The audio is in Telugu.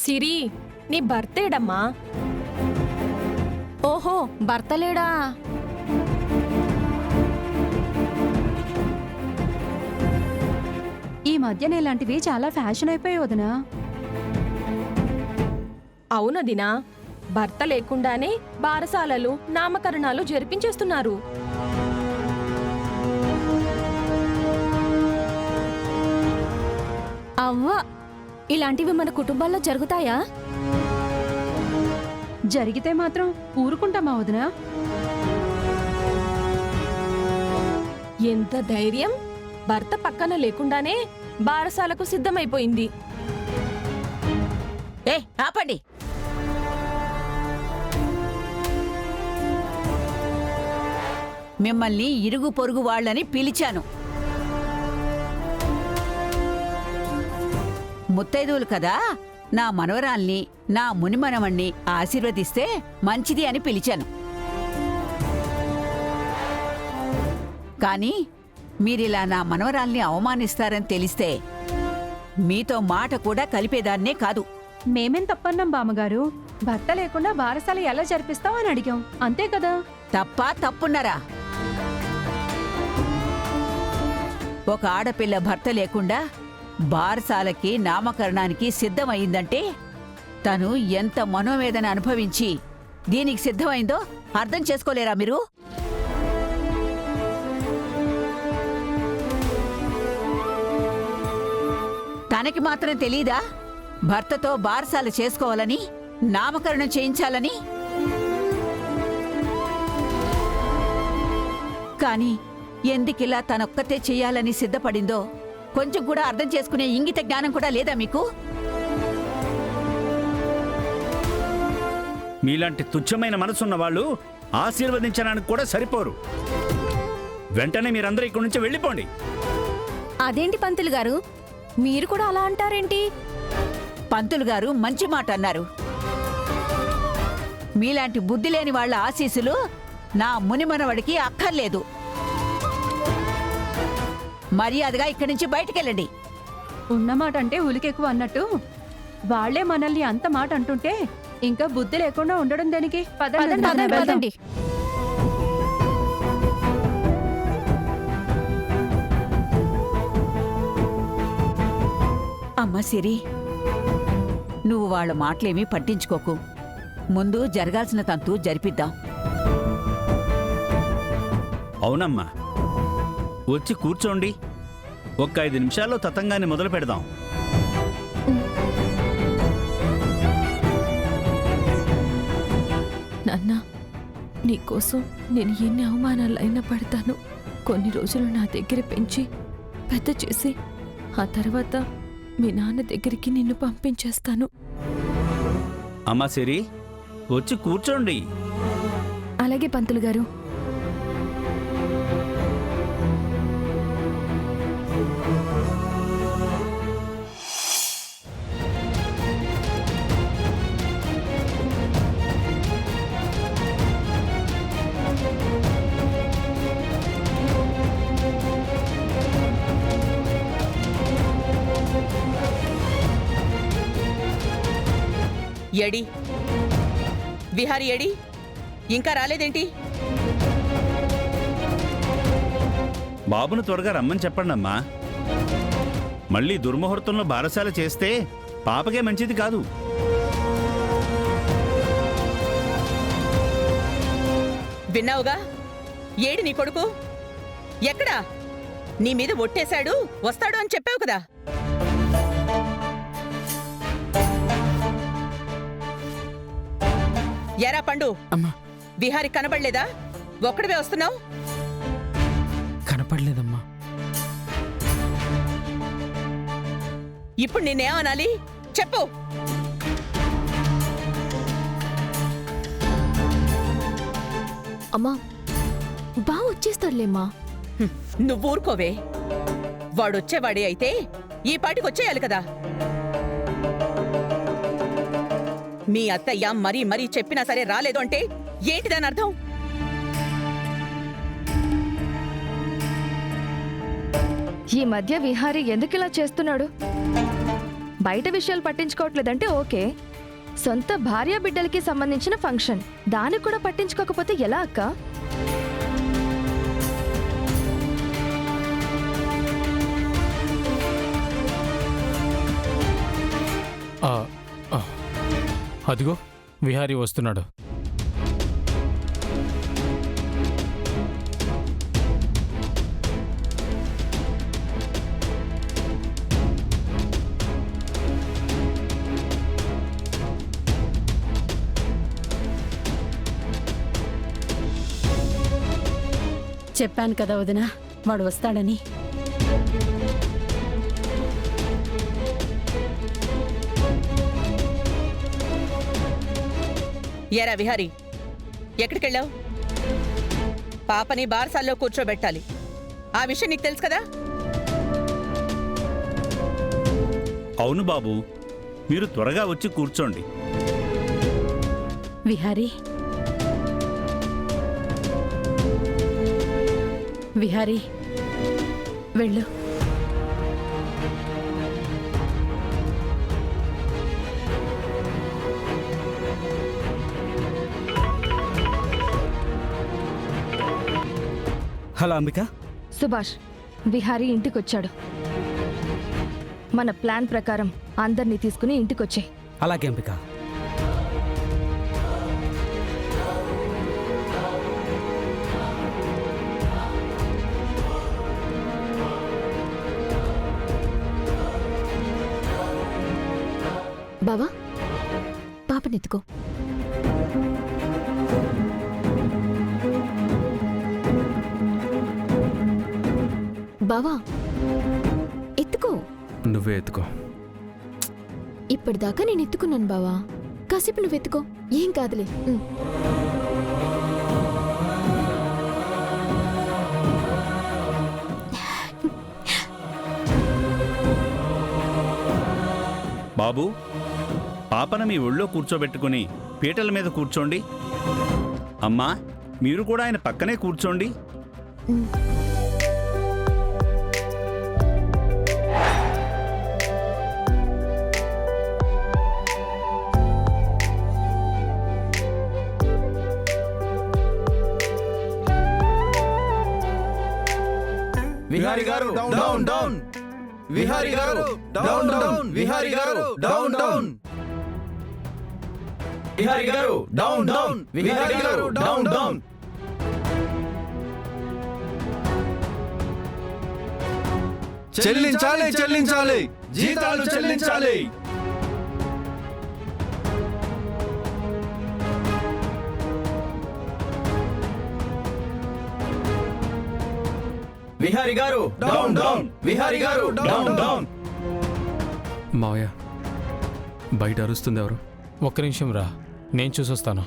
సిరి, నీ భర్తేడమ్మా? ఓహో, భర్తలేడా? ఈ మధ్యన ఇలాంటివి చాలా ఫ్యాషన్ అయిపోయాయి వదినా. అవునదినా, భర్త లేకుండానే బారసాలలు నామకరణాలు జరిపించేస్తున్నారు. అవ్వ, ఇలాంటివి మన కుటుంబాల్లో జరుగుతాయా? జరిగితే మాత్రం ఊరుకుంటామా వదినా? ఎంత ధైర్యం! భర్త పక్కన లేకుండానే బారసాలకు సిద్ధమైపోయింది. ఆపండి. మిమ్మల్ని ఇరుగు పొరుగు వాళ్ళని పిలిచాను. ముత్తైదువులు కదా, నా మనవరాల్ని, నా మునిమనవణ్ణి ఆశీర్వదిస్తే మంచిది అని పిలిచాను. కానీ మీరిలా నా మనవరాల్ని అవమానిస్తారని తెలిస్తే మీతో మాట కూడా కలిపేదాన్నే కాదు. మేమేం తప్పన్నాం బామ్మగారు? భర్త లేకుండా బారసాల ఎలా జరిపిస్తావు అని అడిగాం, అంతే కదా. తప్పున్నారా? ఒక ఆడపిల్ల భర్త లేకుండా బారసాలకి నామకరణానికి సిద్ధమయ్యిందంటే తను ఎంత మనోవేదన అనుభవించి దీనికి సిద్ధమైందో అర్థం చేసుకోలేరా మీరు? తనకి మాత్రం తెలీదా భర్తతో బారసాల చేసుకోవాలని, నామకరణం చేయించాలని? కాని ఎందుకిలా తనొక్కతే చెయ్యాలని సిద్ధపడిందో కొంచెం కూడా అర్థం చేసుకునే ఇంగిత జ్ఞానం కూడా లేదా మీకు? మీలాంటి తుచ్చమైన మనసున్న వాళ్ళు ఆశీర్వదించడానికి కూడా సరిపోరు. వెంటనే మీరందరూ ఇక్కడి నుంచి వెళ్ళిపోండి. అదేంటి పంతులు గారు, మీరు కూడా అలా అంటారేంటి? పంతులు గారు మంచి మాట అన్నారు. మీలాంటి బుద్ధి లేని వాళ్ళ ఆశీస్సులు నా మునిమనవడికి అక్కర్లేదు. మర్యాదగా ఇక్కడి నుంచి బయటికెళ్ళండి. ఉన్నమాట అంటే ఉలికెక్కువ అన్నట్టు వాళ్లే మనల్ని అంత మాట అంటుంటే ఇంకా బుద్ధి లేకుండా ఉండడం దానికి. పదండి. అమ్మ సిరి, నువ్వు వాళ్ళ మాటలేమీ పట్టించుకోకు. ముందు జరగాల్సిన తంతు జరిపిద్దాం. అవునమ్మా, వచ్చి కూర్చోండి. ఒక్క 5 నిమిషాల్లో తతంగాన్ని మొదలు పెడదాం. నాన్న, నీకోసం నేను ఎన్ని అవమానాలైనా పడతాను. కొన్ని రోజులు నా దగ్గర పెంచి పెద్ద చేసి ఆ తర్వాత మీ నాన్న దగ్గరికి నిన్ను పంపించేస్తాను. అమ్మా సిరి, వచ్చి కూర్చోండి. అలాగే పంతులు గారు. ఎడి విహారీ, ఎడి ఇంకా రాలేదేంటి? బాబును త్వరగా రమ్మని చెప్పండమ్మా. మళ్ళీ దుర్ముహూర్తంలో బారసాల చేస్తే పాపకే మంచిది కాదు. విన్నావుగా, ఏడి నీ కొడుకు? ఎక్కడా? నీ మీద ఒట్టేశాడు, వస్తాడు అని చెప్పావు కదా. ఎరా పండు, విహారి కనబడలేదా? ఒక్కడివే వస్తున్నావు? కనపడలేదమ్మా. ఇప్పుడు నిన్నేమనాలి చెప్పు. అమ్మా, బా వచ్చేస్తాడులేమ్మా. నువ్వు ఊరుకోవే. వాడొచ్చేవాడే అయితే ఈ పాటికి వచ్చేయాలి కదా. మీ అత్తయ్య మరీ మరీ చెప్పినా సరే రాలేదు అంటే ఏంటి దాని అర్థం? ఈ మధ్య విహారీ ఎందుకిలా చేస్తున్నాడు? బయట విషయాలు పట్టించుకోవట్లేదంటే ఓకే, సొంత భార్య బిడ్డలకి సంబంధించిన ఫంక్షన్, దాన్ని కూడా పట్టించుకోకపోతే ఎలా అక్క? అదిగో విహారీ వస్తున్నాడు. చెప్పాను కదా వదినా, వాడు వస్తాడని. ఏరా విహారీ, ఎక్కడికెళ్ళావు? పాపని బారసాల్లో కూర్చోబెట్టాలి. ఆ విషయం నీకు తెలుసు కదా? అవును బాబు, మీరు త్వరగా వచ్చి కూర్చోండి. విహారీ, విహారీ వెళ్ళు. హలో అంబిక. సుభాష్, విహారీ ఇంటికొచ్చాడు. మన ప్లాన్ ప్రకారం అందరినీ తీసుకుని ఇంటికొచ్చే. అలాగే అంబిక. బావా, పాపనెత్తుకో. బావా, ఎత్తుకో. నువ్వే ఎత్తుకో. ఇప్పటిదాకా నేను ఎత్తుకున్నాను బావా, కాసేపు నువ్వు ఎత్తుకో, ఏం కాదులే. బాబు, పాపను మీ ఒళ్ళో కూర్చోబెట్టుకుని పీటల మీద కూర్చోండి. అమ్మా, మీరు కూడా ఆయన పక్కనే కూర్చోండి. విహారీ గారు డౌన్ డౌన్. విహారీ గారు డౌన్ డౌన్. విహారీ గారు డౌన్ డౌన్. విహారీ గారు డౌన్ డౌన్. విహారీ గారు డౌన్ డౌన్. చెల్లించాలి, చెల్లించాలి, జీతాలు చెల్లించాలి. విహారీ గారు డౌన్ డౌన్. విహారీ గారు డౌన్ డౌన్. మావయ్య, బయట అరుస్తుంది ఎవరు? ఒక్క నిమిషం రా, నేను చూసొస్తాను.